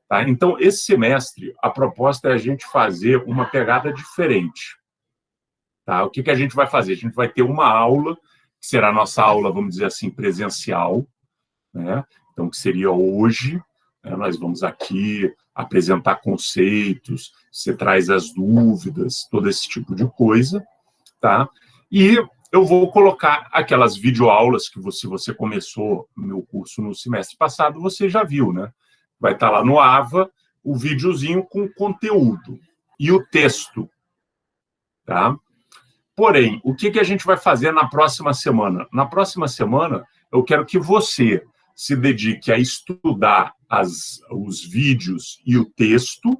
Tá? Então, esse semestre, a proposta é a gente fazer uma pegada diferente. Tá? O que a gente vai fazer? A gente vai ter uma aula, que será a nossa aula, vamos dizer assim, presencial, né? Então, que seria hoje, né? Nós vamos aqui apresentar conceitos, você traz as dúvidas, todo esse tipo de coisa, tá? E eu vou colocar aquelas videoaulas que você começou o meu curso no semestre passado, você já viu, né? Vai estar lá no AVA o videozinho com conteúdo e o texto, tá? Porém, o que a gente vai fazer na próxima semana? Na próxima semana, eu quero que você se dedique a estudar os vídeos e o texto,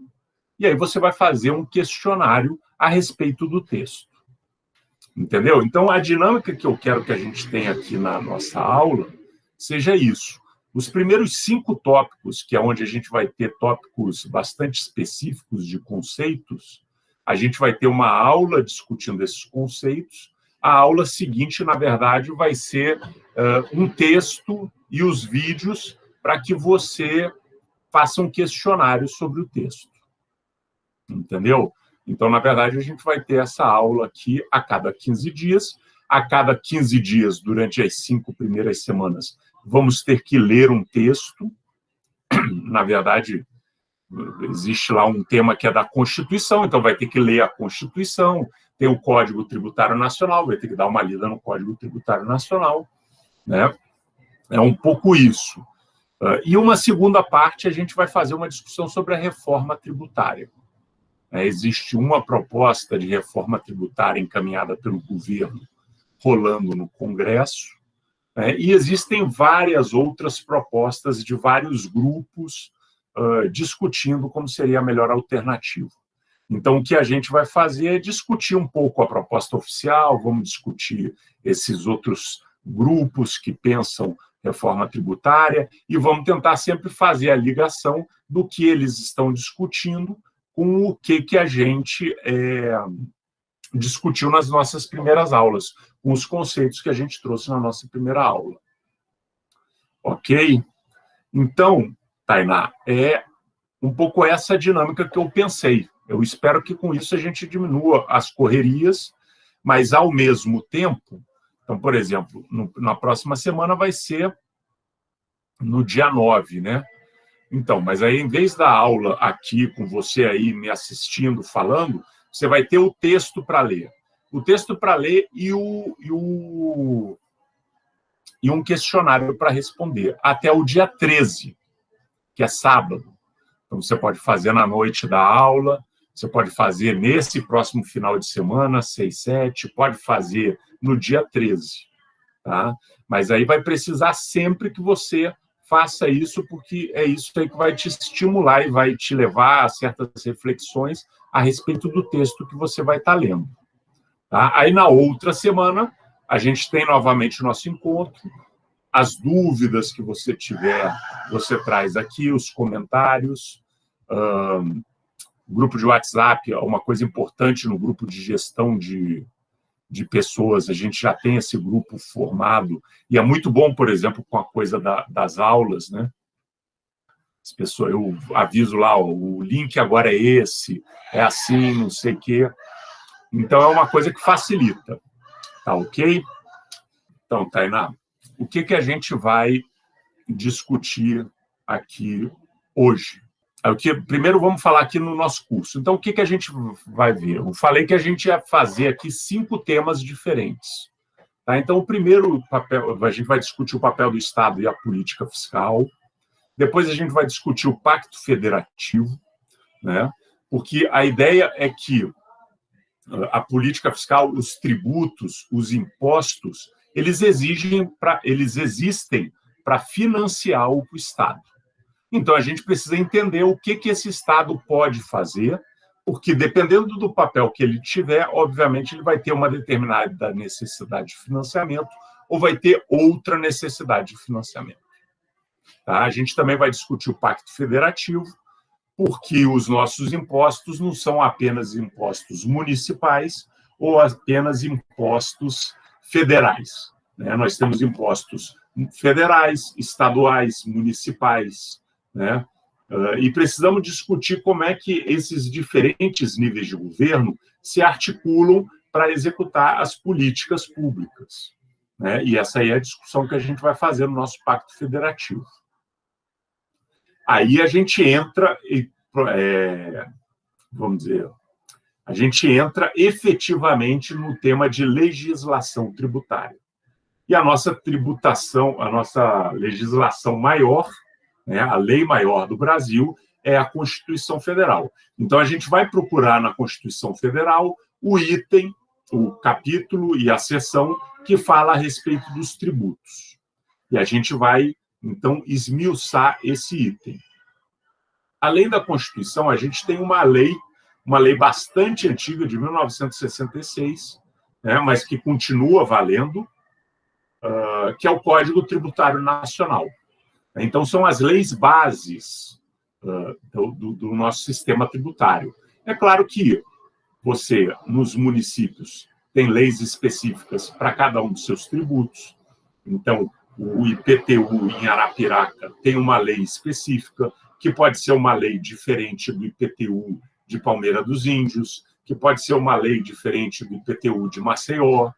e aí você vai fazer um questionário a respeito do texto. Entendeu? Então, a dinâmica que eu quero que a gente tenha aqui na nossa aula seja isso. Os primeiros 5 tópicos, que é onde a gente vai ter tópicos bastante específicos de conceitos, a gente vai ter uma aula discutindo esses conceitos. A aula seguinte, na verdade, vai ser um texto e os vídeos para que você faça um questionário sobre o texto. Entendeu? Então, na verdade, a gente vai ter essa aula aqui a cada 15 dias. A cada 15 dias, durante as 5 primeiras semanas, vamos ter que ler um texto. Na verdade, existe lá um tema que é da Constituição, então vai ter que ler a Constituição. Tem o Código Tributário Nacional, vai ter que dar uma lida no Código Tributário Nacional, né? É um pouco isso. E uma segunda parte, a gente vai fazer uma discussão sobre a reforma tributária. Existe uma proposta de reforma tributária encaminhada pelo governo, rolando no Congresso, e existem várias outras propostas de vários grupos discutindo como seria a melhor alternativa. Então, o que a gente vai fazer é discutir um pouco a proposta oficial, vamos discutir esses outros grupos que pensam reforma tributária e vamos tentar sempre fazer a ligação do que eles estão discutindo com o que a gente discutiu nas nossas primeiras aulas, com os conceitos que a gente trouxe na nossa primeira aula. Ok? Então, Tainá, é um pouco essa dinâmica que eu pensei. Eu espero que com isso a gente diminua as correrias, mas ao mesmo tempo, então, por exemplo, na próxima semana vai ser no dia 9, né? Então, mas aí, em vez da aula aqui, com você aí me assistindo, falando, você vai ter o texto para ler. O texto para ler e um questionário para responder, até o dia 13, que é sábado. Então, você pode fazer na noite da aula, você pode fazer nesse próximo final de semana, 6, 7, pode fazer no dia 13. Tá? Mas aí vai precisar sempre que você faça isso, porque é isso aí que vai te estimular e vai te levar a certas reflexões a respeito do texto que você vai estar lendo. Tá? Aí, na outra semana, a gente tem novamente o nosso encontro. As dúvidas que você tiver, você traz aqui, os comentários. Grupo de WhatsApp é uma coisa importante no grupo de gestão de pessoas, a gente já tem esse grupo formado, e é muito bom, por exemplo, com a coisa das aulas, né? As pessoas, eu aviso lá, o link agora é esse, é assim, não sei o quê. Então, é uma coisa que facilita, tá ok? Então, Tainá, o que a gente vai discutir aqui hoje? Primeiro, vamos falar aqui no nosso curso. Então, o que a gente vai ver? Eu falei que a gente ia fazer aqui 5 temas diferentes. Tá? Então, o primeiro papel, a gente vai discutir o papel do Estado e a política fiscal. Depois, a gente vai discutir o Pacto Federativo, né? Porque a ideia é que a política fiscal, os tributos, os impostos, eles existem para financiar o Estado. Então, a gente precisa entender o que esse Estado pode fazer, porque, dependendo do papel que ele tiver, obviamente, ele vai ter uma determinada necessidade de financiamento ou vai ter outra necessidade de financiamento. Tá? A gente também vai discutir o Pacto Federativo, porque os nossos impostos não são apenas impostos municipais ou apenas impostos federais, né? Nós temos impostos federais, estaduais, municipais, né? E precisamos discutir como é que esses diferentes níveis de governo se articulam para executar as políticas públicas, né? E essa aí é a discussão que a gente vai fazer no nosso Pacto Federativo. Aí a gente entra, vamos dizer, a gente entra efetivamente no tema de legislação tributária. E a nossa tributação, a nossa legislação maior, né, a lei maior do Brasil, é a Constituição Federal. Então, a gente vai procurar na Constituição Federal o item, o capítulo e a seção que fala a respeito dos tributos. E a gente vai, então, esmiuçar esse item. Além da Constituição, a gente tem uma lei bastante antiga, de 1966, né, mas que continua valendo, que é o Código Tributário Nacional. Então, são as leis bases do nosso sistema tributário. É claro que você, nos municípios, tem leis específicas para cada um dos seus tributos. Então, o IPTU em Arapiraca tem uma lei específica, que pode ser uma lei diferente do IPTU de Palmeira dos Índios, que pode ser uma lei diferente do IPTU de Maceió,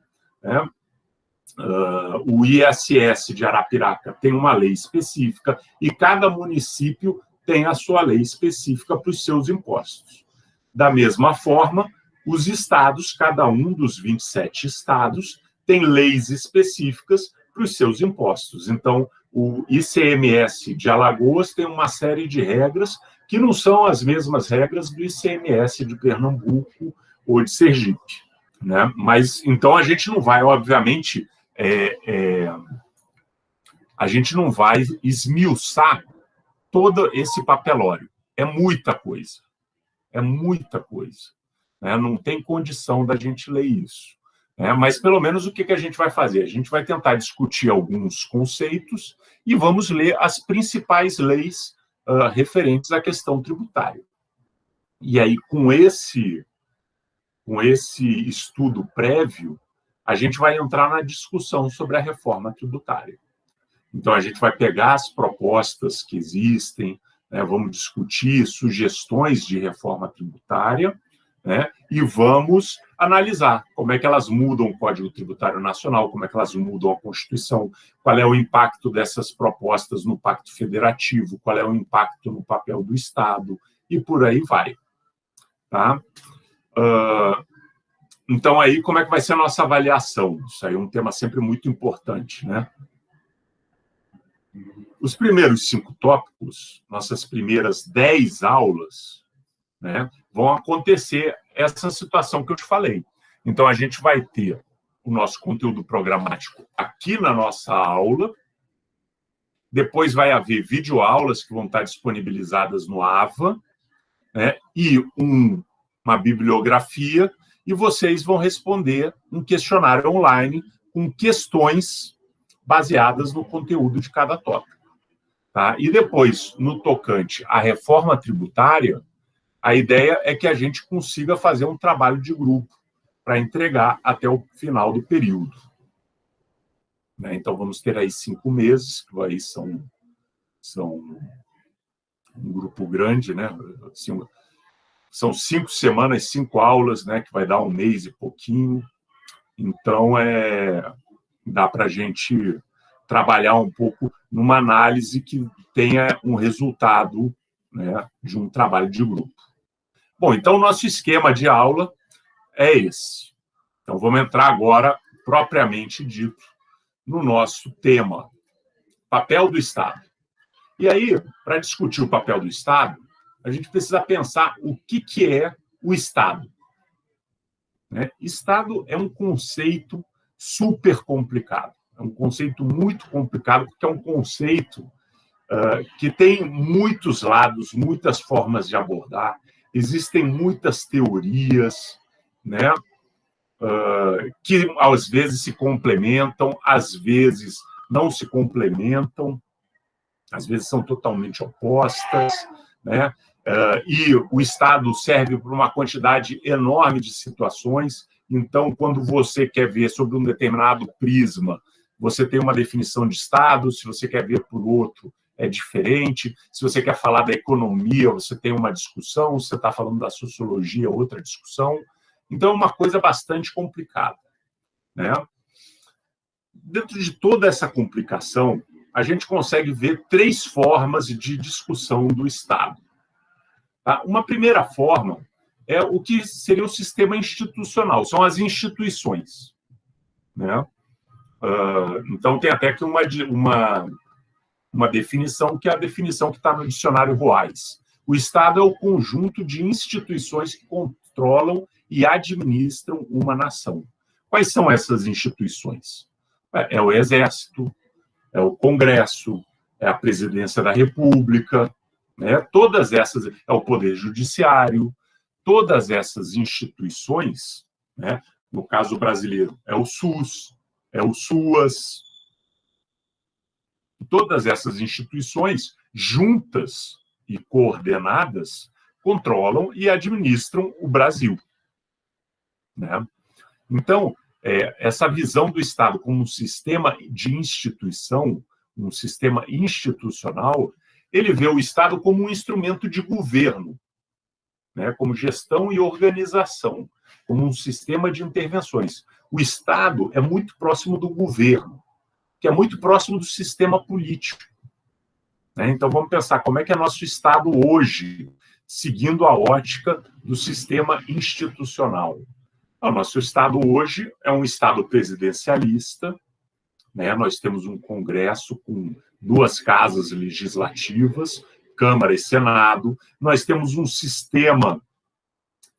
né? O ISS de Arapiraca tem uma lei específica e cada município tem a sua lei específica para os seus impostos. Da mesma forma, os estados, cada um dos 27 estados, tem leis específicas para os seus impostos. Então, o ICMS de Alagoas tem uma série de regras que não são as mesmas regras do ICMS de Pernambuco ou de Sergipe, né? Mas, então, a gente não vai, obviamente, a gente não vai esmiuçar todo esse papelório. É muita coisa. É muita coisa. Né? Não tem condição da gente ler isso. Né? Mas, pelo menos, o que a gente vai fazer? A gente vai tentar discutir alguns conceitos e vamos ler as principais leis referentes à questão tributária. E aí, com esse estudo prévio, a gente vai entrar na discussão sobre a reforma tributária. Então, a gente vai pegar as propostas que existem, né, vamos discutir sugestões de reforma tributária, né, e vamos analisar como é que elas mudam o Código Tributário Nacional, como é que elas mudam a Constituição, qual é o impacto dessas propostas no Pacto Federativo, qual é o impacto no papel do Estado, e por aí vai. Tá? Então, aí, como é que vai ser a nossa avaliação? Isso aí é um tema sempre muito importante, né? Os primeiros 5 tópicos, nossas primeiras 10 aulas, né, vão acontecer essa situação que eu te falei. Então, a gente vai ter o nosso conteúdo programático aqui na nossa aula, depois vai haver videoaulas que vão estar disponibilizadas no AVA, né, e uma bibliografia, e vocês vão responder um questionário online com questões baseadas no conteúdo de cada tópico. Tá? E depois, no tocante à reforma tributária, a ideia é que a gente consiga fazer um trabalho de grupo para entregar até o final do período. Né? Então, vamos ter aí 5 meses, que aí são um grupo grande, né? Assim, são 5 semanas, 5 aulas, né? Que vai dar 1 mês e pouquinho. Então, dá para a gente trabalhar um pouco numa análise que tenha um resultado, né, de um trabalho de grupo. Bom, então o nosso esquema de aula é esse. Então, vamos entrar agora, propriamente dito, no nosso tema, papel do Estado. E aí, para discutir o papel do Estado, a gente precisa pensar o que é o Estado. Né? Estado é um conceito super complicado. É um conceito muito complicado, porque é um conceito que tem muitos lados, muitas formas de abordar. Existem muitas teorias, né, que às vezes se complementam, às vezes não se complementam, às vezes são totalmente opostas, né? E o Estado serve para uma quantidade enorme de situações. Então, quando você quer ver sobre um determinado prisma, você tem uma definição de Estado, se você quer ver por outro, é diferente. Se você quer falar da economia, você tem uma discussão. Se você está falando da sociologia, outra discussão. Então, é uma coisa bastante complicada, né? Dentro de toda essa complicação, a gente consegue ver 3 formas de discussão do Estado. Tá? Uma primeira forma é o que seria o sistema institucional, são as instituições, né? Então, tem até aqui uma definição, que é a definição que está no dicionário Ruais. O Estado é o conjunto de instituições que controlam e administram uma nação. Quais são essas instituições? É o Exército, é o Congresso, é a Presidência da República, né? Todas essas, é o Poder Judiciário, todas essas instituições, né? No caso brasileiro, é o SUS, é o SUAS. Todas essas instituições, juntas e coordenadas, controlam e administram o Brasil, né? Então, essa visão do Estado como um sistema de instituição, um sistema institucional, ele vê o Estado como um instrumento de governo, né? Como gestão e organização, como um sistema de intervenções. O Estado é muito próximo do governo, que é muito próximo do sistema político, né? Então, vamos pensar como é que é nosso Estado hoje, seguindo a ótica do sistema institucional. O nosso Estado hoje é um Estado presidencialista, né? Nós temos um Congresso com 2 casas legislativas, Câmara e Senado. Nós temos um sistema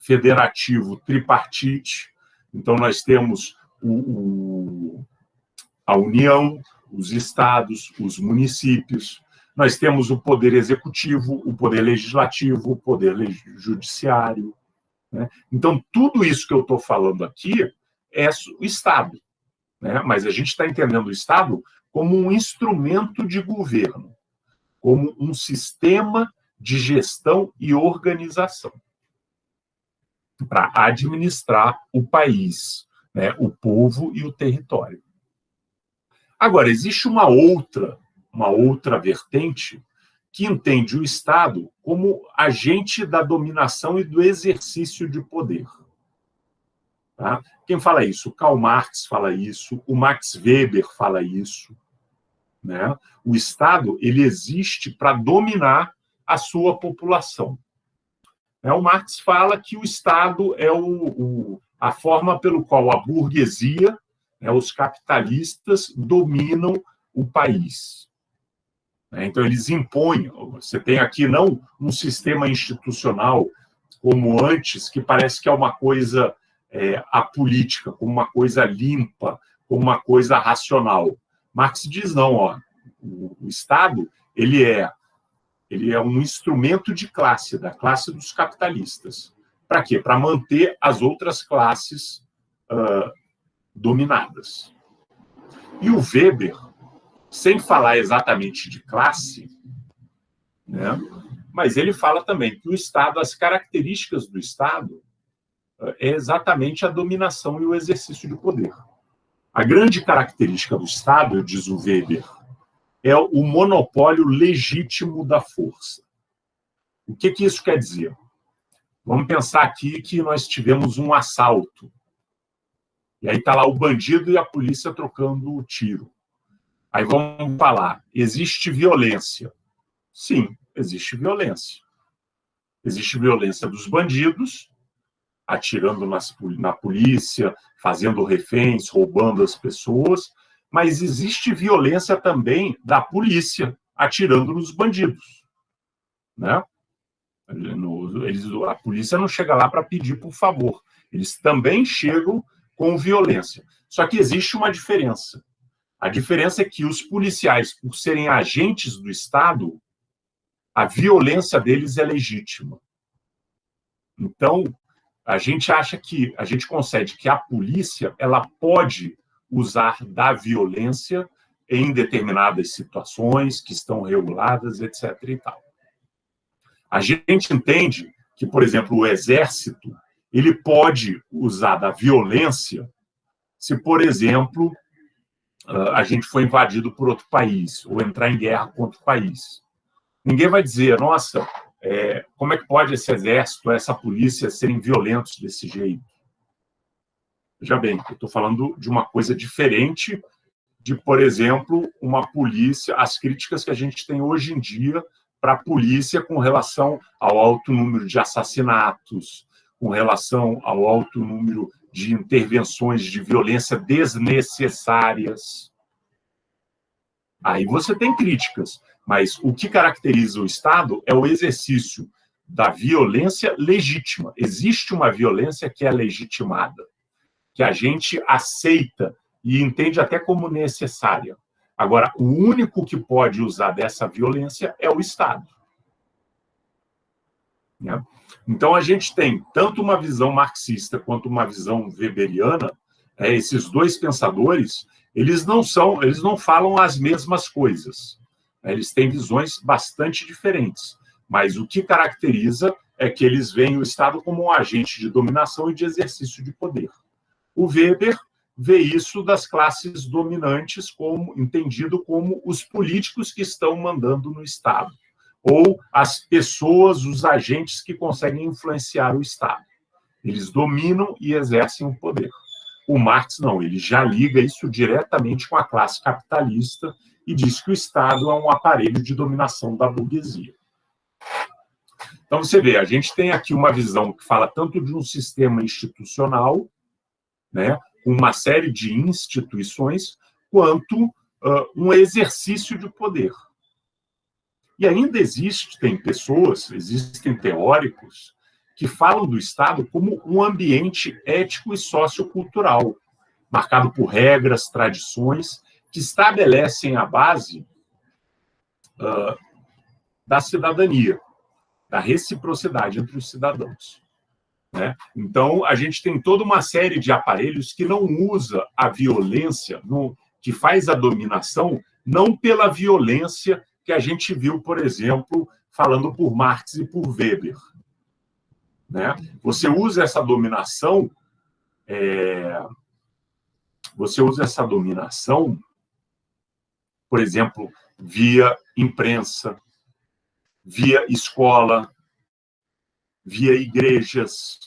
federativo tripartite. Então, nós temos a União, os estados, os municípios. Nós temos o poder executivo, o poder legislativo, o poder judiciário, né? Então, tudo isso que eu estou falando aqui é o Estado, né? Mas a gente está entendendo o Estado como um instrumento de governo, como um sistema de gestão e organização para administrar o país, né? O povo e o território. Agora, existe uma outra vertente que entende o Estado como agente da dominação e do exercício de poder. Tá? Quem fala isso? Karl Marx fala isso, o Max Weber fala isso, né? O Estado, ele existe para dominar a sua população. O Marx fala que o Estado é a forma pelo qual a burguesia, os capitalistas, dominam o país. Então, eles impõem. Você tem aqui não um sistema institucional como antes, que parece que é uma coisa apolítica, como uma coisa limpa, como uma coisa racional. Marx diz, não, o Estado ele é um instrumento de classe, da classe dos capitalistas. Para quê? Para manter as outras classes dominadas. E o Weber, sem falar exatamente de classe, né, mas ele fala também que o Estado, as características do Estado, é exatamente a dominação e o exercício de poder. A grande característica do Estado, diz o Weber, é o monopólio legítimo da força. O que isso quer dizer? Vamos pensar aqui que nós tivemos um assalto. E aí está lá o bandido e a polícia trocando o tiro. Aí vamos falar, existe violência? Sim, existe violência. Existe violência dos bandidos, atirando na polícia, fazendo reféns, roubando as pessoas, mas existe violência também da polícia, atirando nos bandidos, né? A polícia não chega lá para pedir por favor. Eles também chegam com violência. Só que existe uma diferença. A diferença é que os policiais, por serem agentes do Estado, a violência deles é legítima. Então, a gente concede que a polícia ela pode usar da violência em determinadas situações que estão reguladas, etc. e tal. A gente entende que, por exemplo, o Exército ele pode usar da violência se, por exemplo, a gente foi invadido por outro país, ou entrar em guerra com outro país. Ninguém vai dizer, nossa, como é que pode esse exército, essa polícia serem violentos desse jeito? Veja bem, eu estou falando de uma coisa diferente de, por exemplo, uma polícia, as críticas que a gente tem hoje em dia para a polícia com relação ao alto número de assassinatos, com relação ao alto número de intervenções de violência desnecessárias. Aí você tem críticas, mas o que caracteriza o Estado é o exercício da violência legítima. Existe uma violência que é legitimada, que a gente aceita e entende até como necessária. Agora, o único que pode usar dessa violência é o Estado. Então, a gente tem tanto uma visão marxista quanto uma visão weberiana. Esses dois pensadores, eles não falam as mesmas coisas. Eles têm visões bastante diferentes. Mas o que caracteriza é que eles veem o Estado como um agente de dominação e de exercício de poder. O Weber vê isso das classes dominantes entendido como os políticos que estão mandando no Estado, ou as pessoas, os agentes que conseguem influenciar o Estado. Eles dominam e exercem o poder. O Marx não, ele já liga isso diretamente com a classe capitalista e diz que o Estado é um aparelho de dominação da burguesia. Então, você vê, a gente tem aqui uma visão que fala tanto de um sistema institucional, com uma série de instituições, quanto um exercício de poder. E ainda existem pessoas, existem teóricos, que falam do Estado como um ambiente ético e sociocultural, marcado por regras, tradições, que estabelecem a base da cidadania, da reciprocidade entre os cidadãos. Então, a gente tem toda uma série de aparelhos que não usa a violência, que faz a dominação, não pela violência que a gente viu, por exemplo, falando por Marx e por Weber. Você usa essa dominação, por exemplo, via imprensa, via escola, via igrejas,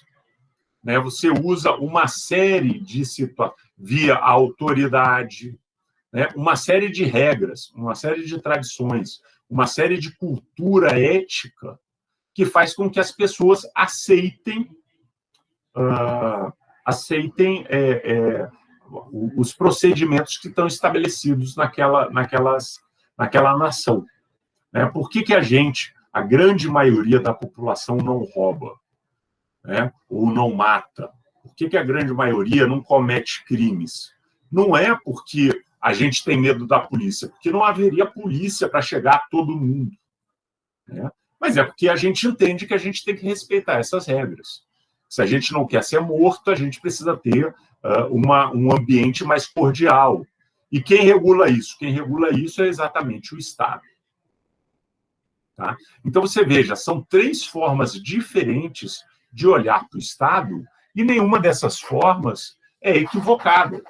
você usa uma série de situações, via autoridade, uma série de regras, uma série de tradições, uma série de cultura ética que faz com que as pessoas aceitem os procedimentos que estão estabelecidos naquela nação. Por que a grande maioria da população não rouba, ou não mata? Por que a grande maioria não comete crimes? Não é porque a gente tem medo da polícia, porque não haveria polícia para chegar a todo mundo. Mas é porque a gente entende que a gente tem que respeitar essas regras. Se a gente não quer ser morto, a gente precisa ter um ambiente mais cordial. E quem regula isso? Quem regula isso é exatamente o Estado. Então, você veja, são 3 formas diferentes de olhar para o Estado e nenhuma dessas formas é equivocada.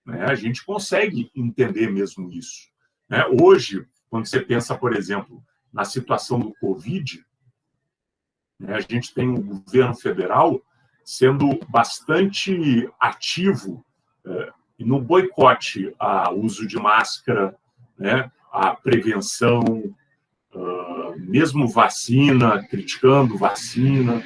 A gente consegue entender mesmo isso. Hoje, quando você pensa, por exemplo, na situação do Covid, a gente tem um governo federal sendo bastante ativo no boicote ao uso de máscara, à prevenção, mesmo vacina, criticando vacina.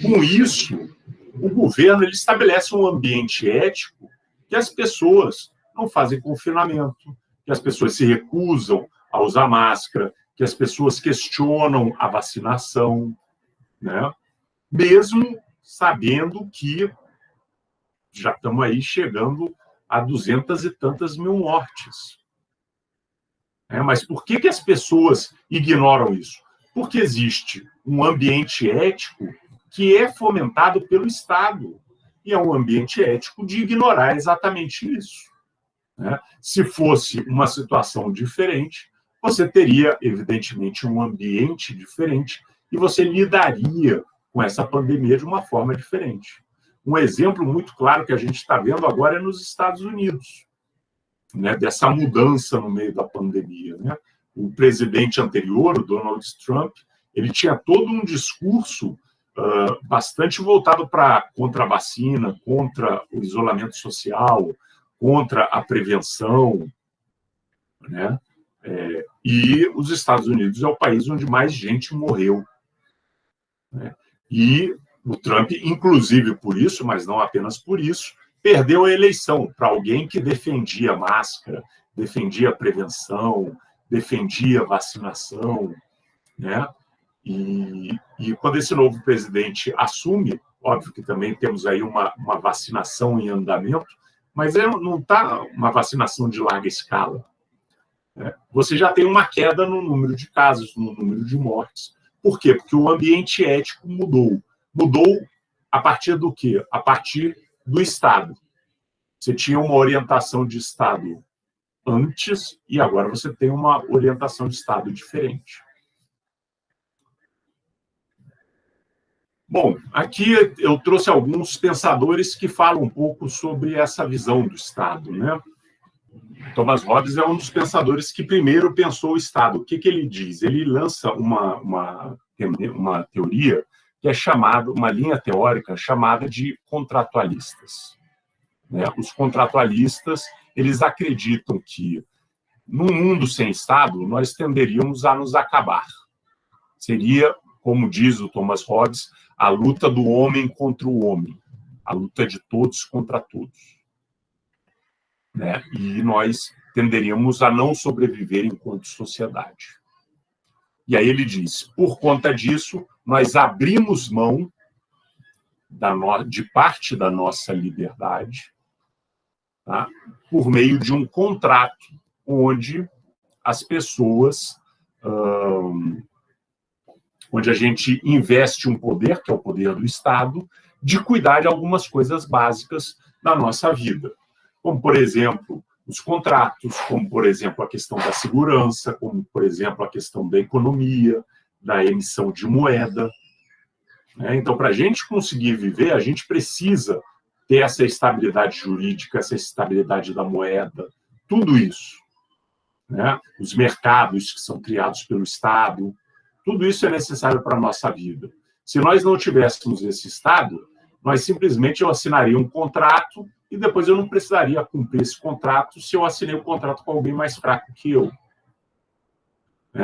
Com isso, o governo ele estabelece um ambiente ético que as pessoas não fazem confinamento, que as pessoas se recusam a usar máscara, que as pessoas questionam a vacinação, mesmo sabendo que já estamos aí chegando a 200 e tantas mil mortes. Mas por que as pessoas ignoram isso? Porque existe um ambiente ético que é fomentado pelo Estado, e é um ambiente ético de ignorar exatamente isso. Se fosse uma situação diferente, você teria, evidentemente, um ambiente diferente e você lidaria com essa pandemia de uma forma diferente. Um exemplo muito claro que a gente está vendo agora é nos Estados Unidos. né, dessa mudança no meio da pandemia, né? O presidente anterior, o Donald Trump, ele tinha todo um discurso bastante voltado contra a vacina, contra o isolamento social, contra a prevenção, né? E os Estados Unidos é o país onde mais gente morreu, né? E o Trump, inclusive por isso, mas não apenas por isso, perdeu a eleição para alguém que defendia máscara, defendia prevenção, defendia vacinação, né? E quando esse novo presidente assume, óbvio que também temos aí uma vacinação em andamento, mas não está uma vacinação de larga escala, né? Você já tem uma queda no número de casos, no número de mortes. Por quê? Porque o ambiente ético mudou. Mudou a partir do quê? A partir do Estado. Você tinha uma orientação de Estado antes e agora você tem uma orientação de Estado diferente. Bom, aqui eu trouxe alguns pensadores que falam um pouco sobre essa visão do Estado, né? Thomas Hobbes é um dos pensadores que primeiro pensou o Estado. O que ele diz? Ele lança uma teoria que é chamada, uma linha teórica chamada de contratualistas, né? Os contratualistas, eles acreditam que num mundo sem Estado, nós tenderíamos a nos acabar. Seria, como diz o Thomas Hobbes, a luta do homem contra o homem, a luta de todos contra todos, né? E nós tenderíamos a não sobreviver enquanto sociedade. E aí ele diz, por conta disso, nós abrimos mão de parte da nossa liberdade, tá? Por meio de um contrato onde as pessoas... onde a gente investe um poder, que é o poder do Estado, de cuidar de algumas coisas básicas da nossa vida. Como, por exemplo, os contratos, como, por exemplo, a questão da segurança, como, por exemplo, a questão da economia, da emissão de moeda. Então, para a gente conseguir viver, a gente precisa ter essa estabilidade jurídica, essa estabilidade da moeda, tudo isso, né? Os mercados que são criados pelo Estado, tudo isso é necessário para a nossa vida. Se nós não tivéssemos esse Estado, nós simplesmente eu assinaria um contrato e depois eu não precisaria cumprir esse contrato se eu assinei um contrato com alguém mais fraco que eu.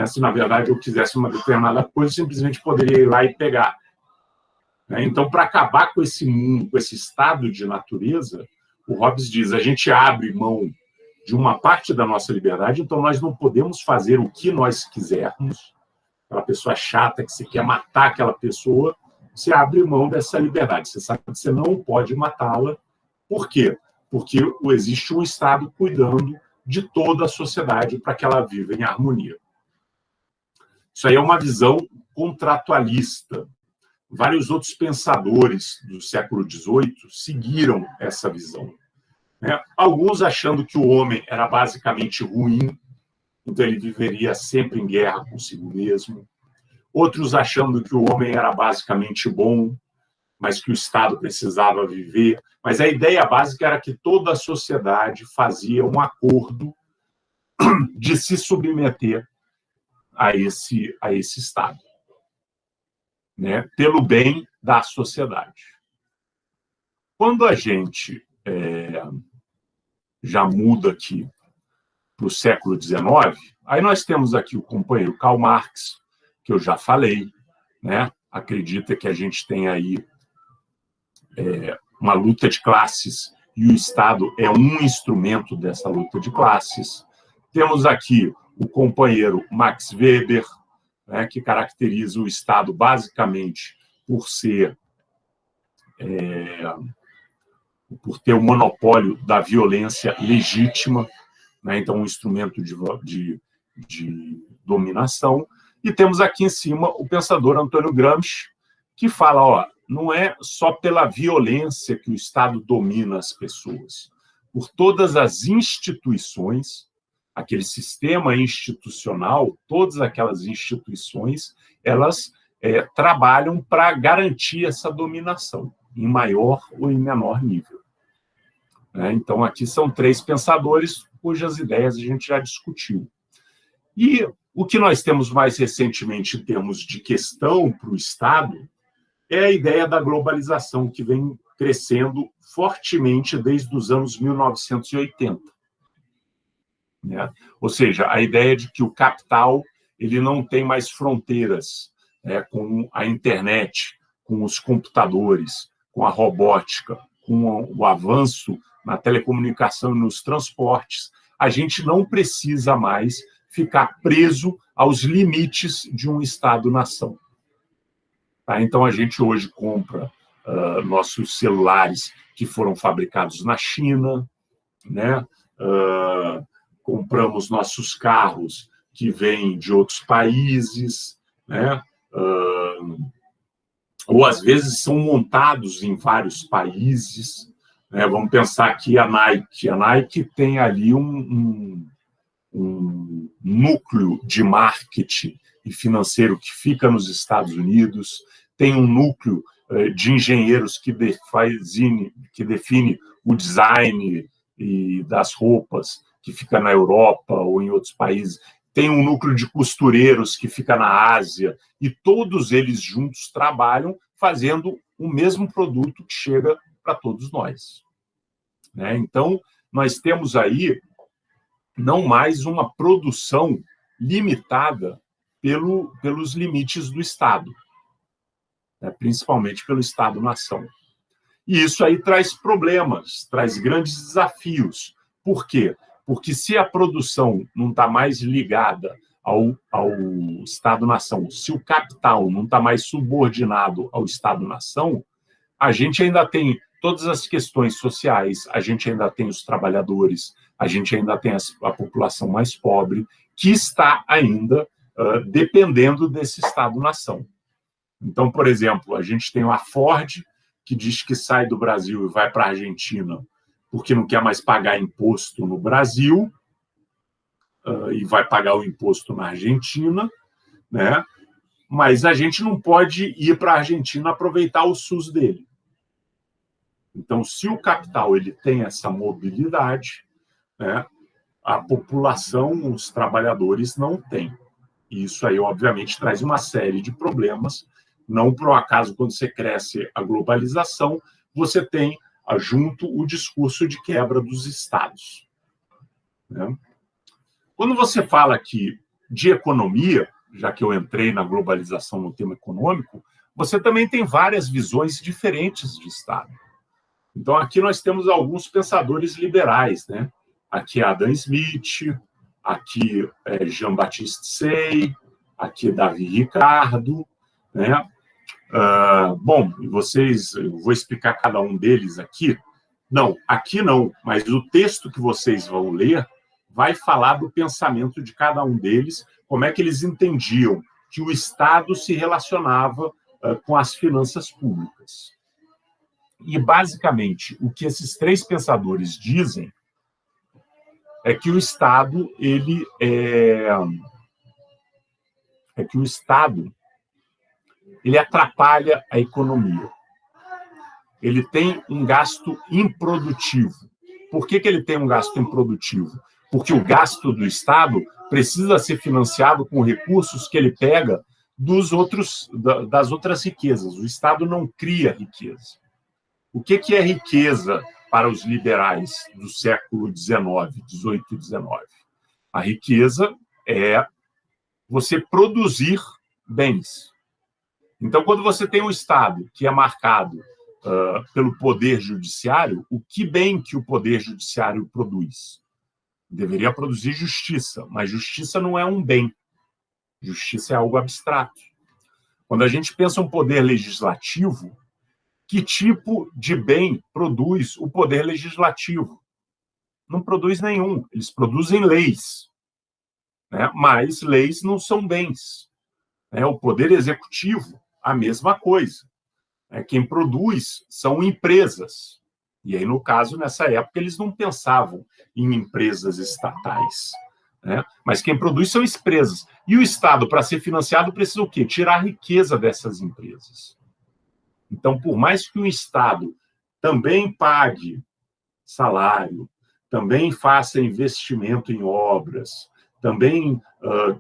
Se, na verdade, eu quisesse uma determinada coisa, eu simplesmente poderia ir lá e pegar. Então, para acabar com esse mundo, com esse estado de natureza, o Hobbes diz, a gente abre mão de uma parte da nossa liberdade, então nós não podemos fazer o que nós quisermos. Aquela pessoa chata que você quer matar aquela pessoa, você abre mão dessa liberdade. Você sabe que você não pode matá-la. Por quê? Porque existe um Estado cuidando de toda a sociedade para que ela viva em harmonia. Isso aí é uma visão contratualista. Vários outros pensadores do século XVIII seguiram essa visão, né? Alguns achando que o homem era basicamente ruim, então ele viveria sempre em guerra consigo mesmo. Outros achando que o homem era basicamente bom, mas que o Estado precisava viver. Mas a ideia básica era que toda a sociedade fazia um acordo de se submeter a esse Estado, né? Pelo bem da sociedade. Quando a gente já muda aqui para o século XIX, aí nós temos aqui o companheiro Karl Marx, que eu já falei, né? Acredita que a gente tem aí uma luta de classes e o Estado é um instrumento dessa luta de classes. Temos aqui o companheiro Max Weber, né, que caracteriza o Estado basicamente por ter o monopólio da violência legítima, né? Então, um instrumento de dominação. E temos aqui em cima o pensador Antônio Gramsci, que fala, não é só pela violência que o Estado domina as pessoas, por todas as instituições, aquele sistema institucional, todas aquelas instituições, elas trabalham para garantir essa dominação, em maior ou em menor nível. Então, aqui são três pensadores, hoje as ideias a gente já discutiu. E o que nós temos mais recentemente em termos de questão para o Estado é a ideia da globalização, que vem crescendo fortemente desde os anos 1980. Né? Ou seja, a ideia de que o capital ele não tem mais fronteiras, né? Com a internet, com os computadores, com a robótica, com o avanço na telecomunicação e nos transportes, a gente não precisa mais ficar preso aos limites de um Estado-nação. Tá? Então, a gente hoje compra nossos celulares que foram fabricados na China, né? Compramos nossos carros que vêm de outros países, né? Ou às vezes são montados em vários países. Né? Vamos pensar aqui a Nike. A Nike tem ali um núcleo de marketing e financeiro que fica nos Estados Unidos, tem um núcleo de engenheiros que define o design das roupas, que fica na Europa ou em outros países, tem um núcleo de costureiros que fica na Ásia, e todos eles juntos trabalham fazendo o mesmo produto que chega para todos nós. Né? Então, nós temos aí não mais uma produção limitada pelos limites do Estado, né? Principalmente pelo Estado-nação. E isso aí traz problemas, traz grandes desafios. Por quê? Porque se a produção não está mais ligada ao Estado-nação, se o capital não está mais subordinado ao Estado-nação, a gente ainda tem todas as questões sociais, a gente ainda tem os trabalhadores, a gente ainda tem a população mais pobre, que está ainda dependendo desse Estado-nação. Então, por exemplo, a gente tem a Ford, que diz que sai do Brasil e vai para a Argentina porque não quer mais pagar imposto no Brasil, e vai pagar o imposto na Argentina, né? Mas a gente não pode ir para a Argentina aproveitar o SUS dele. Então, se o capital ele tem essa mobilidade, né, a população, os trabalhadores não têm. E isso aí, obviamente, traz uma série de problemas. Não por um acaso, quando você cresce a globalização, você tem junto o discurso de quebra dos estados. Né? Quando você fala aqui de economia, já que eu entrei na globalização no tema econômico, você também tem várias visões diferentes de Estado. Então, aqui nós temos alguns pensadores liberais, né? Aqui é Adam Smith, aqui é Jean-Baptiste Say, aqui é Davi Ricardo, né? Bom, eu vou explicar cada um deles aqui. Não, aqui não, mas o texto que vocês vão ler vai falar do pensamento de cada um deles, como é que eles entendiam que o Estado se relacionava com as finanças públicas. E, basicamente, o que esses três pensadores dizem é que o Estado ele atrapalha a economia. Ele tem um gasto improdutivo. Por que ele tem um gasto improdutivo? Porque o gasto do Estado precisa ser financiado com recursos que ele pega das outras riquezas. O Estado não cria riqueza. O que é riqueza para os liberais do século XIX, XVIII e XIX? A riqueza é você produzir bens. Então, quando você tem um Estado que é marcado pelo poder judiciário, o que bem que o poder judiciário produz? Deveria produzir justiça, mas justiça não é um bem. Justiça é algo abstrato. Quando a gente pensa um poder legislativo, que tipo de bem produz o poder legislativo? Não produz nenhum. Eles produzem leis, né? Mas leis não são bens. O poder executivo, a mesma coisa. Quem produz são empresas. E aí, no caso, nessa época, eles não pensavam em empresas estatais. Né? Mas quem produz são empresas. E o Estado, para ser financiado, precisa o quê? Tirar a riqueza dessas empresas. Então, por mais que o Estado também pague salário, também faça investimento em obras, também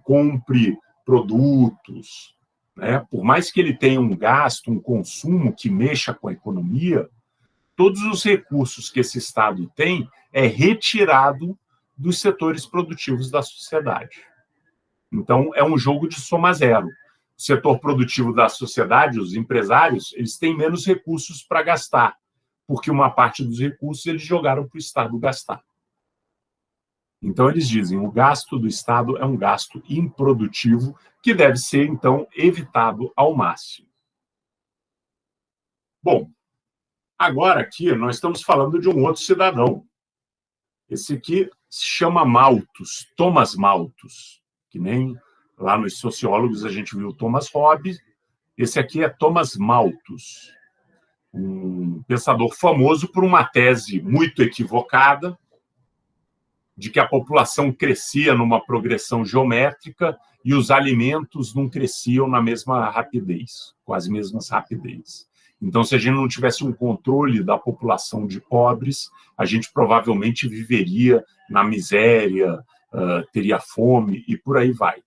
compre produtos, né? Por mais que ele tenha um gasto, um consumo que mexa com a economia, todos os recursos que esse Estado tem é retirado dos setores produtivos da sociedade. Então, é um jogo de soma zero. O setor produtivo da sociedade, os empresários, eles têm menos recursos para gastar, porque uma parte dos recursos eles jogaram para o Estado gastar. Então, eles dizem que o gasto do Estado é um gasto improdutivo que deve ser, então, evitado ao máximo. Bom, agora aqui nós estamos falando de um outro cidadão. Esse aqui se chama Malthus, Thomas Malthus, que nem lá nos sociólogos a gente viu Thomas Hobbes. Esse aqui é Thomas Malthus, um pensador famoso por uma tese muito equivocada, de que a população crescia numa progressão geométrica e os alimentos não cresciam na mesma rapidez, com as mesmas rapidez. Então, se a gente não tivesse um controle da população de pobres, a gente provavelmente viveria na miséria, teria fome e por aí vai.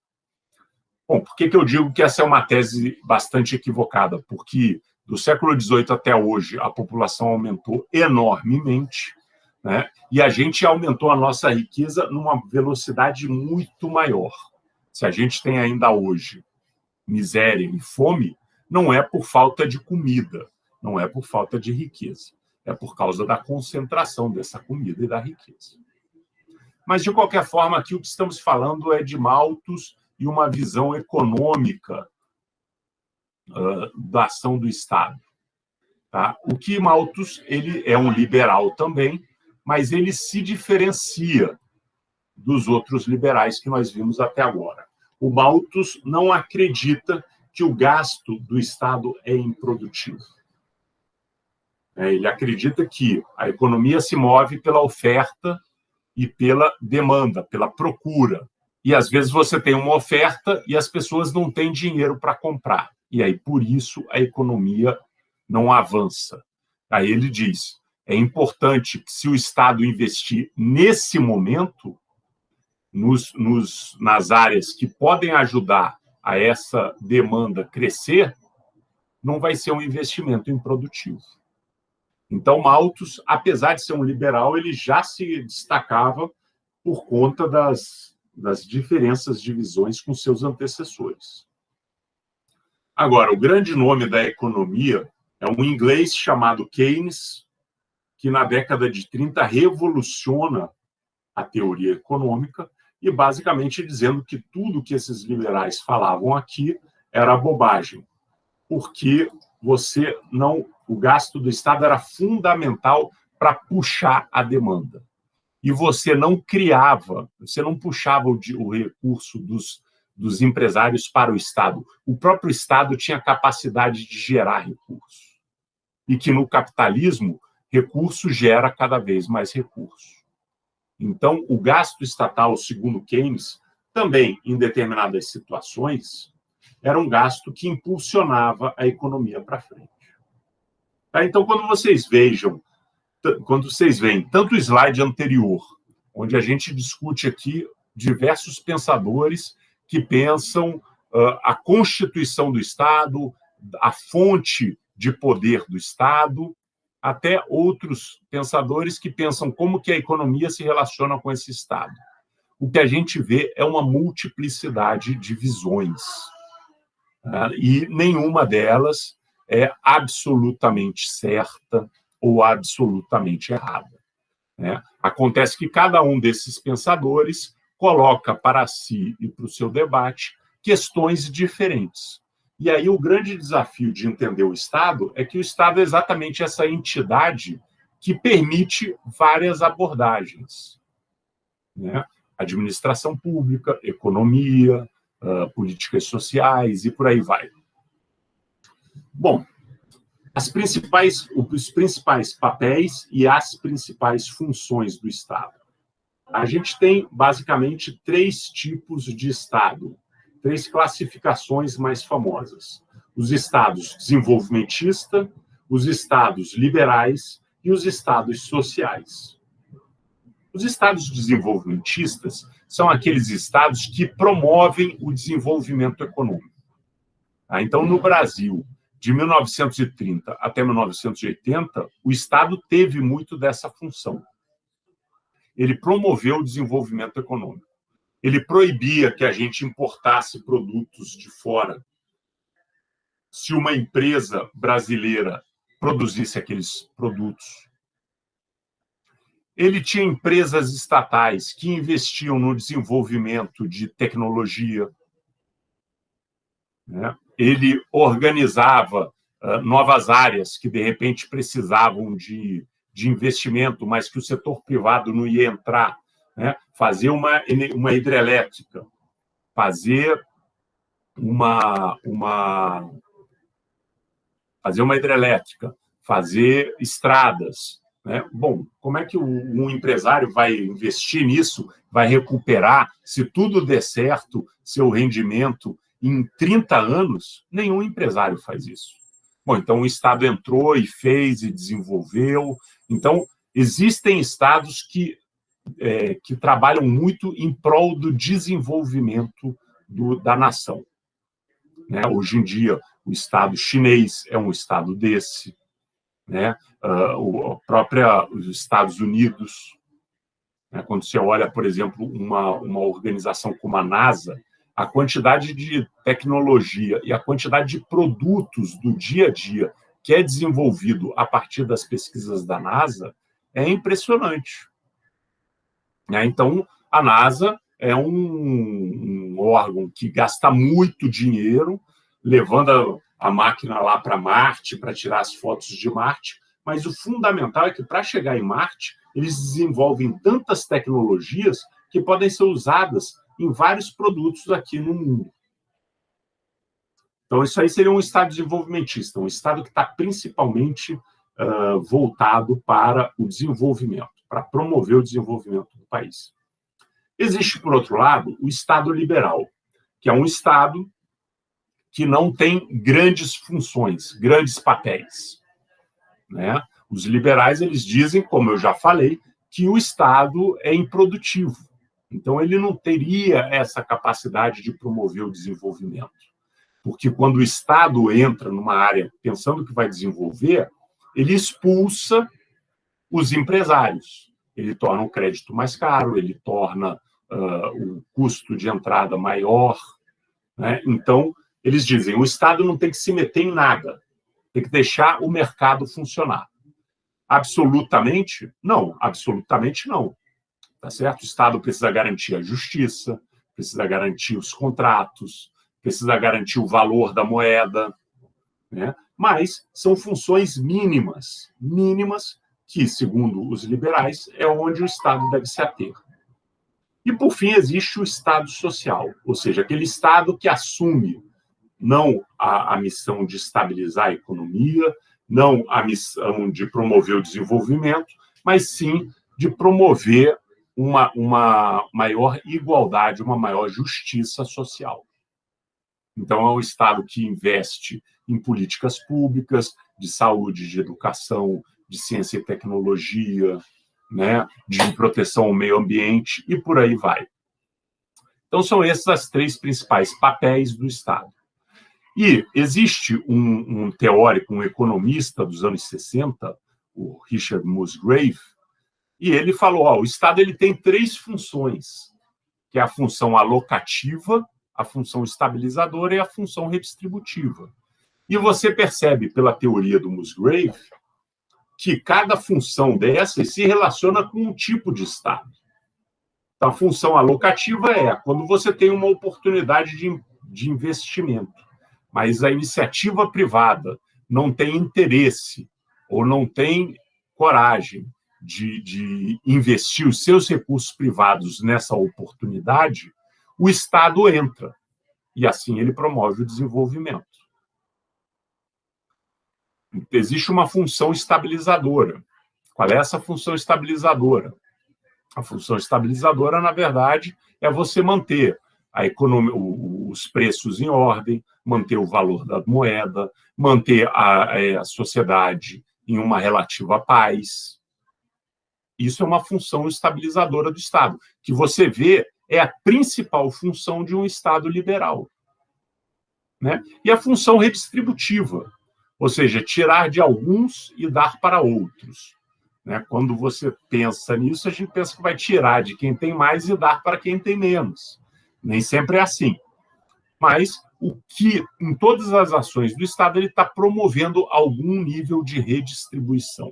Bom, por que eu digo que essa é uma tese bastante equivocada? Porque do século XVIII até hoje, a população aumentou enormemente, né? E a gente aumentou a nossa riqueza numa velocidade muito maior. Se a gente tem ainda hoje miséria e fome, não é por falta de comida, não é por falta de riqueza, é por causa da concentração dessa comida e da riqueza. Mas, de qualquer forma, aqui o que estamos falando é de Malthus e uma visão econômica da ação do Estado. Tá? O que Malthus, ele é um liberal também, mas ele se diferencia dos outros liberais que nós vimos até agora. O Malthus não acredita que o gasto do Estado é improdutivo. Ele acredita que a economia se move pela oferta e pela demanda, pela procura. E, às vezes, você tem uma oferta e as pessoas não têm dinheiro para comprar. E aí, por isso, a economia não avança. Aí ele diz, é importante que, se o Estado investir nesse momento, nas áreas que podem ajudar a essa demanda crescer, não vai ser um investimento improdutivo. Então, Malthus, apesar de ser um liberal, ele já se destacava por conta das diferenças de visões com seus antecessores. Agora, o grande nome da economia é um inglês chamado Keynes, que na década de 30 revoluciona a teoria econômica e basicamente dizendo que tudo que esses liberais falavam aqui era bobagem, porque o gasto do Estado era fundamental para puxar a demanda. E você não puxava o recurso dos empresários para o Estado. O próprio Estado tinha capacidade de gerar recurso. E que no capitalismo, recurso gera cada vez mais recurso. Então, o gasto estatal, segundo Keynes, também, em determinadas situações, era um gasto que impulsionava a economia para frente. Então, quando vocês veem tanto o slide anterior, onde a gente discute aqui diversos pensadores que pensam a constituição do Estado, a fonte de poder do Estado, até outros pensadores que pensam como que a economia se relaciona com esse Estado. O que a gente vê é uma multiplicidade de visões. E nenhuma delas é absolutamente certa ou absolutamente errada. Acontece que cada um desses pensadores coloca para si e para o seu debate questões diferentes. E aí o grande desafio de entender o Estado é que o Estado é exatamente essa entidade que permite várias abordagens. Administração pública, economia, políticas sociais e por aí vai. Bom, os principais papéis e as principais funções do Estado. A gente tem, basicamente, 3 tipos de Estado, 3 classificações mais famosas. Os Estados desenvolvimentistas, os Estados liberais e os Estados sociais. Os estados desenvolvimentistas são aqueles estados que promovem o desenvolvimento econômico. Então, no Brasil, de 1930 até 1980, o Estado teve muito dessa função. Ele promoveu o desenvolvimento econômico. Ele proibia que a gente importasse produtos de fora. Se uma empresa brasileira produzisse aqueles produtos. Ele tinha empresas estatais que investiam no desenvolvimento de tecnologia. Ele organizava novas áreas que, de repente, precisavam de investimento, mas que o setor privado não ia entrar. Fazer uma hidrelétrica, fazer uma hidrelétrica, fazer estradas. Bom, como é que um empresário vai investir nisso, vai recuperar, se tudo der certo, seu rendimento em 30 anos? Nenhum empresário faz isso. Bom, então o Estado entrou e fez e desenvolveu. Então, existem estados que trabalham muito em prol do desenvolvimento da nação. Hoje em dia, o Estado chinês é um Estado desse. Os Estados Unidos, quando você olha, por exemplo, uma organização como a NASA, a quantidade de tecnologia e a quantidade de produtos do dia a dia que é desenvolvido a partir das pesquisas da NASA é impressionante. Então, a NASA é um órgão que gasta muito dinheiro, levando a máquina lá para Marte, para tirar as fotos de Marte, mas o fundamental é que, para chegar em Marte, eles desenvolvem tantas tecnologias que podem ser usadas em vários produtos aqui no mundo. Então, isso aí seria um Estado desenvolvimentista, um Estado que está principalmente voltado para o desenvolvimento, para promover o desenvolvimento do país. Existe, por outro lado, o Estado liberal, que é um Estado que não tem grandes funções, grandes papéis. Os liberais, eles dizem, como eu já falei, que o Estado é improdutivo. Então, ele não teria essa capacidade de promover o desenvolvimento. Porque quando o Estado entra numa área pensando que vai desenvolver, ele expulsa os empresários. Ele torna o crédito mais caro, ele torna o custo de entrada maior. Então, eles dizem, o Estado não tem que se meter em nada, tem que deixar o mercado funcionar. Absolutamente? Não, absolutamente não. Tá certo? O Estado precisa garantir a justiça, precisa garantir os contratos, precisa garantir o valor da moeda, mas são funções mínimas que, segundo os liberais, é onde o Estado deve se ater. E, por fim, existe o Estado social, ou seja, aquele Estado que assume não a missão de estabilizar a economia, não a missão de promover o desenvolvimento, mas sim de promover uma maior igualdade, uma maior justiça social. Então, é um Estado que investe em políticas públicas, de saúde, de educação, de ciência e tecnologia, de proteção ao meio ambiente, e por aí vai. Então, são esses os três principais papéis do Estado. E existe um teórico, um economista dos anos 60, o Richard Musgrave, e ele falou, o Estado ele tem três funções, que é a função alocativa, a função estabilizadora e a função redistributiva. E você percebe, pela teoria do Musgrave, que cada função dessas se relaciona com um tipo de Estado. Então, a função alocativa é quando você tem uma oportunidade de investimento, mas a iniciativa privada não tem interesse ou não tem coragem de investir os seus recursos privados nessa oportunidade, o Estado entra e, assim, ele promove o desenvolvimento. Existe uma função estabilizadora. Qual é essa função estabilizadora? A função estabilizadora, na verdade, é você manter a economia, os preços em ordem, manter o valor da moeda, manter a sociedade em uma relativa paz. Isso é uma função estabilizadora do Estado, que você vê é a principal função de um Estado liberal, né? E a função redistributiva, ou seja, tirar de alguns e dar para outros, né? Quando você pensa nisso, a gente pensa que vai tirar de quem tem mais e dar para quem tem menos. Nem sempre é assim. Mas o que, em todas as ações do Estado, ele está promovendo algum nível de redistribuição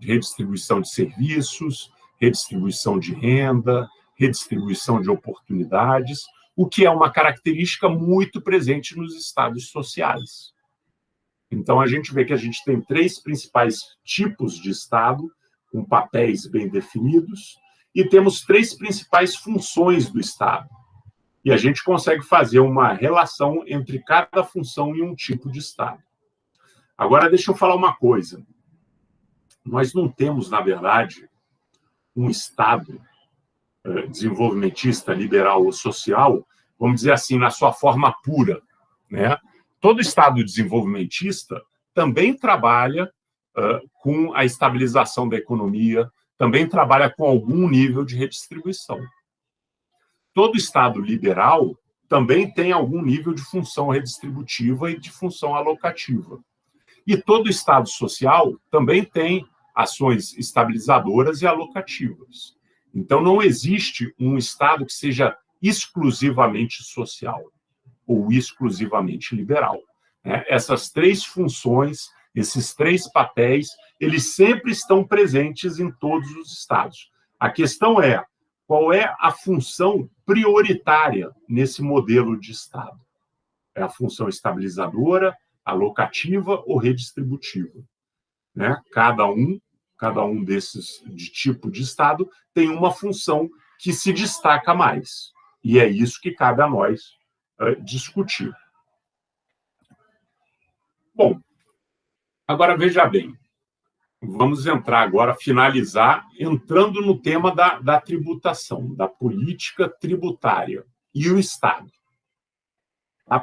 de serviços, redistribuição de renda, redistribuição de oportunidades, o que é uma característica muito presente nos estados sociais. Então, a gente vê que a gente tem 3 principais tipos de Estado, com papéis bem definidos, e temos 3 principais funções do Estado. E a gente consegue fazer uma relação entre cada função e um tipo de Estado. Agora, deixa eu falar uma coisa. Nós não temos, na verdade, um Estado desenvolvimentista, liberal ou social, vamos dizer assim, na sua forma pura, né? Todo Estado desenvolvimentista também trabalha com a estabilização da economia, também trabalha com algum nível de redistribuição. Todo Estado liberal também tem algum nível de função redistributiva e de função alocativa. E todo Estado social também tem ações estabilizadoras e alocativas. Então, não existe um Estado que seja exclusivamente social ou exclusivamente liberal. Essas 3 funções, esses 3 papéis, eles sempre estão presentes em todos os Estados. A questão é, qual é a função prioritária nesse modelo de Estado? É a função estabilizadora, alocativa ou redistributiva? Cada um desses de tipo de Estado tem uma função que se destaca mais. E é isso que cabe a nós discutir. Bom, agora veja bem, vamos entrar agora, finalizar, entrando no tema da tributação, da política tributária e o Estado.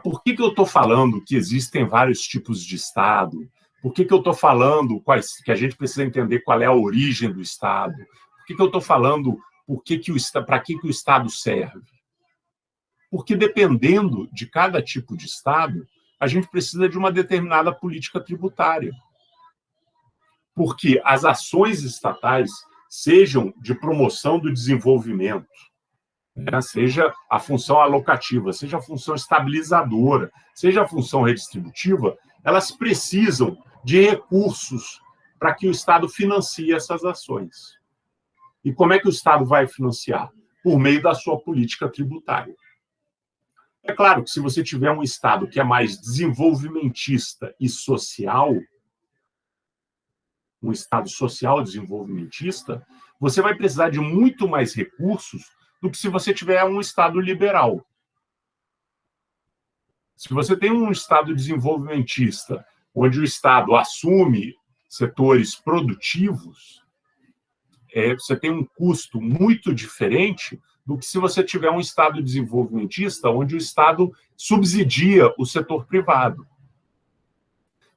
Por que eu estou falando que existem vários tipos de Estado? Por que eu estou falando que a gente precisa entender qual é a origem do Estado? Por que eu estou falando para que o Estado serve? Porque dependendo de cada tipo de Estado, a gente precisa de uma determinada política tributária. Porque as ações estatais, sejam de promoção do desenvolvimento, seja a função alocativa, seja a função estabilizadora, seja a função redistributiva, elas precisam de recursos para que o Estado financie essas ações. E como é que o Estado vai financiar? Por meio da sua política tributária. É claro que se você tiver um Estado que é mais desenvolvimentista e social, um Estado social desenvolvimentista, você vai precisar de muito mais recursos do que se você tiver um Estado liberal. Se você tem um Estado desenvolvimentista, onde o Estado assume setores produtivos, você tem um custo muito diferente do que se você tiver um Estado desenvolvimentista, onde o Estado subsidia o setor privado.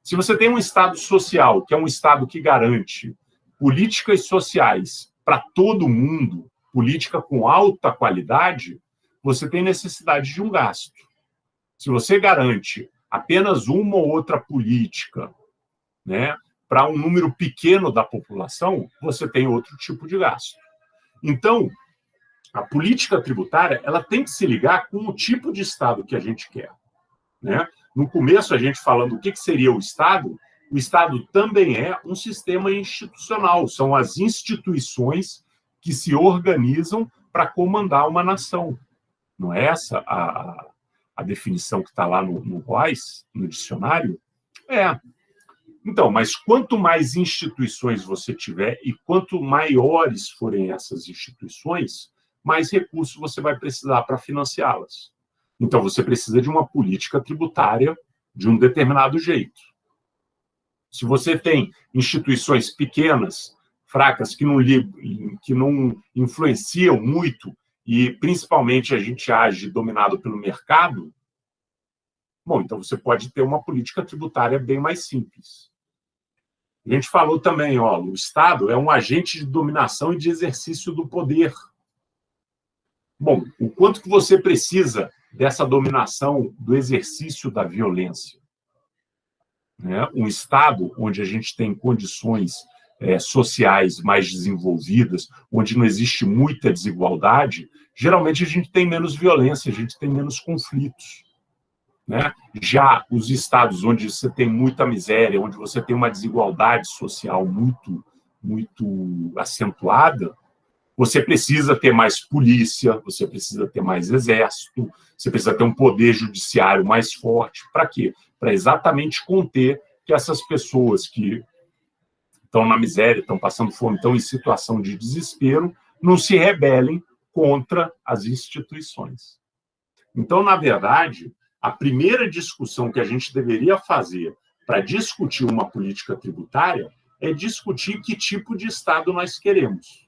Se você tem um Estado social, que é um Estado que garante políticas sociais para todo mundo, política com alta qualidade, você tem necessidade de um gasto. Se você garante apenas uma ou outra política, para um número pequeno da população, você tem outro tipo de gasto. Então, a política tributária ela tem que se ligar com o tipo de Estado que a gente quer. No começo, a gente falando o que seria o Estado também é um sistema institucional, são as instituições que se organizam para comandar uma nação. Não é essa a definição que está lá no ROAS, no dicionário? Então, mas quanto mais instituições você tiver e quanto maiores forem essas instituições, mais recursos você vai precisar para financiá-las. Então, você precisa de uma política tributária de um determinado jeito. Se você tem instituições pequenas, fracas, que não influenciam muito, e principalmente a gente age dominado pelo mercado, bom, então você pode ter uma política tributária bem mais simples. A gente falou também, ó, o Estado é um agente de dominação e de exercício do poder. Bom, o quanto que você precisa dessa dominação, do exercício da violência? Né? Um Estado onde a gente tem condições sociais mais desenvolvidas, onde não existe muita desigualdade, geralmente a gente tem menos violência, a gente tem menos conflitos. Né? Já os estados onde você tem muita miséria, onde você tem uma desigualdade social muito acentuada, você precisa ter mais polícia, você precisa ter mais exército, você precisa ter um poder judiciário mais forte. Para quê? Para exatamente conter que essas pessoas que estão na miséria, estão passando fome, estão em situação de desespero, não se rebelem contra as instituições. Então, na verdade, a primeira discussão que a gente deveria fazer para discutir uma política tributária é discutir que tipo de Estado nós queremos.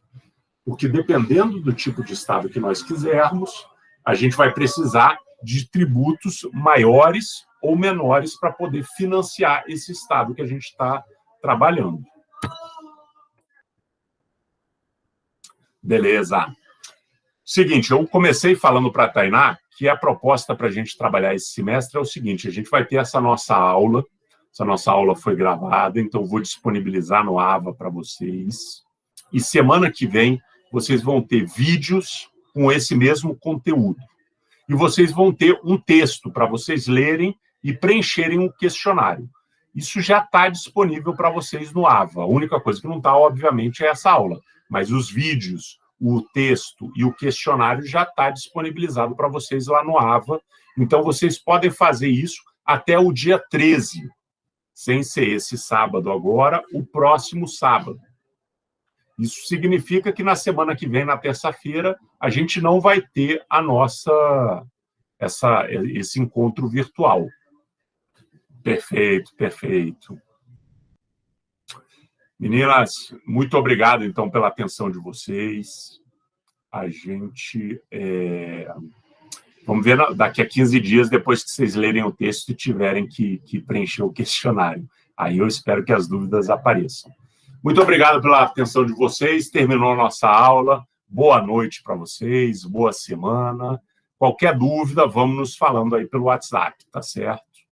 Porque, dependendo do tipo de Estado que nós quisermos, a gente vai precisar de tributos maiores ou menores para poder financiar esse Estado que a gente está trabalhando. Beleza. Seguinte, eu comecei falando para a Tainá que a proposta para a gente trabalhar esse semestre é o seguinte: a gente vai ter essa nossa aula foi gravada, então vou disponibilizar no AVA para vocês, e semana que vem vocês vão ter vídeos com esse mesmo conteúdo, e vocês vão ter um texto para vocês lerem e preencherem um questionário. Isso já está disponível para vocês no AVA, a única coisa que não está, obviamente, é essa aula, mas os vídeos, o texto e o questionário já está disponibilizado para vocês lá no AVA. Então, vocês podem fazer isso até o dia 13, sem ser esse sábado agora, o próximo sábado. Isso significa que na semana que vem, na terça-feira, a gente não vai ter esse encontro virtual. Perfeito, perfeito. Meninas, muito obrigado, então, pela atenção de vocês. A gente... Vamos ver daqui a 15 dias, depois que vocês lerem o texto e tiverem que preencher o questionário. Aí eu espero que as dúvidas apareçam. Muito obrigado pela atenção de vocês. Terminou a nossa aula. Boa noite para vocês, boa semana. Qualquer dúvida, vamos nos falando aí pelo WhatsApp, tá certo?